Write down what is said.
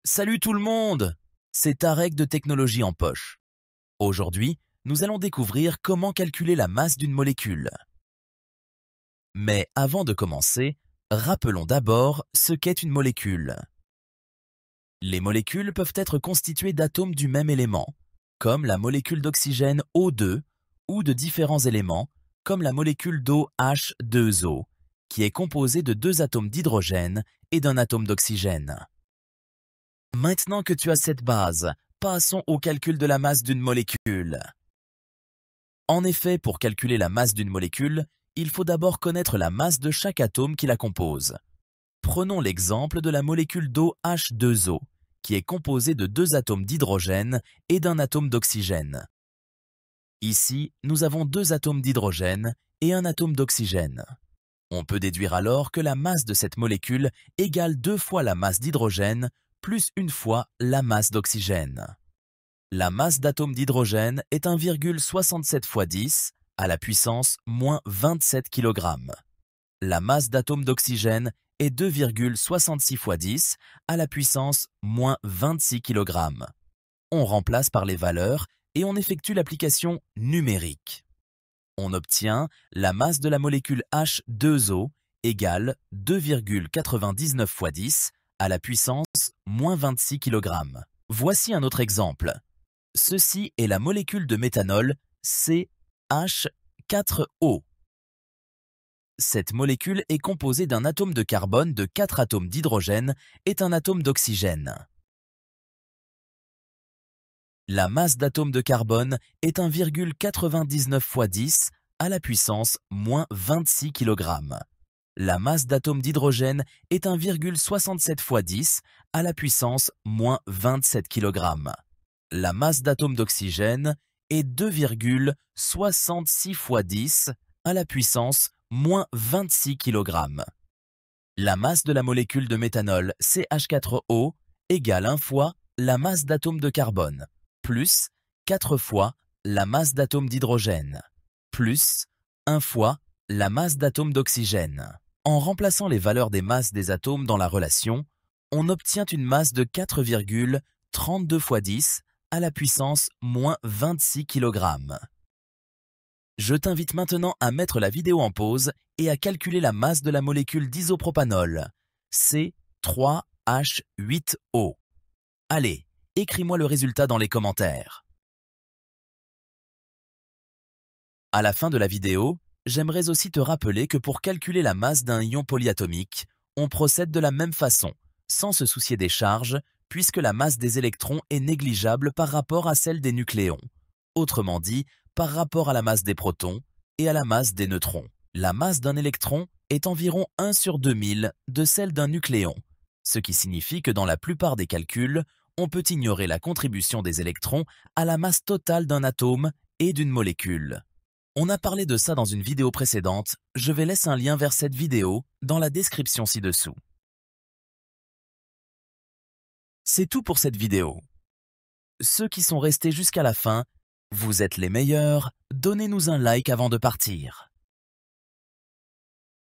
Salut tout le monde! C'est Tarek de Technologie en poche. Aujourd'hui, nous allons découvrir comment calculer la masse d'une molécule. Mais avant de commencer, rappelons d'abord ce qu'est une molécule. Les molécules peuvent être constituées d'atomes du même élément, comme la molécule d'oxygène O2, ou de différents éléments, comme la molécule d'eau H2O, qui est composée de deux atomes d'hydrogène et d'un atome d'oxygène. Maintenant que tu as cette base, passons au calcul de la masse d'une molécule. En effet, pour calculer la masse d'une molécule, il faut d'abord connaître la masse de chaque atome qui la compose. Prenons l'exemple de la molécule d'eau H2O, qui est composée de deux atomes d'hydrogène et d'un atome d'oxygène. Ici, nous avons deux atomes d'hydrogène et un atome d'oxygène. On peut déduire alors que la masse de cette molécule égale 2 fois la masse d'hydrogène plus une fois la masse d'oxygène. La masse d'atome d'hydrogène est 1,67 fois 10 à la puissance moins 27 kg. La masse d'atome d'oxygène est 2,66 fois 10 à la puissance moins 26 kg. On remplace par les valeurs et on effectue l'application numérique. On obtient la masse de la molécule H2O égale 2,99 fois 10 à la puissance moins 26 kg. Voici un autre exemple. Ceci est la molécule de méthanol CH4O. Cette molécule est composée d'un atome de carbone, de 4 atomes d'hydrogène et un atome d'oxygène. La masse d'atome de carbone est 1,99 fois 10 à la puissance moins 26 kg. La masse d'atome d'hydrogène est 1,67 fois 10 à la puissance moins 27 kg. La masse d'atome d'oxygène est 2,66 fois 10 à la puissance moins 26 kg. La masse de la molécule de méthanol CH4O égale 1 fois la masse d'atome de carbone, plus 4 fois la masse d'atome d'hydrogène, plus 1 fois la masse d'atome d'oxygène. En remplaçant les valeurs des masses des atomes dans la relation, on obtient une masse de 4,32 fois 10 à la puissance moins 26 kg. Je t'invite maintenant à mettre la vidéo en pause et à calculer la masse de la molécule d'isopropanol, C3H8O. Allez, écris-moi le résultat dans les commentaires. À la fin de la vidéo, j'aimerais aussi te rappeler que pour calculer la masse d'un ion polyatomique, on procède de la même façon, sans se soucier des charges, puisque la masse des électrons est négligeable par rapport à celle des nucléons. Autrement dit, par rapport à la masse des protons et à la masse des neutrons. La masse d'un électron est environ 1 sur 2000 de celle d'un nucléon, ce qui signifie que dans la plupart des calculs, on peut ignorer la contribution des électrons à la masse totale d'un atome et d'une molécule. On a parlé de ça dans une vidéo précédente, je vais laisser un lien vers cette vidéo dans la description ci-dessous. C'est tout pour cette vidéo. Ceux qui sont restés jusqu'à la fin, vous êtes les meilleurs, donnez-nous un like avant de partir.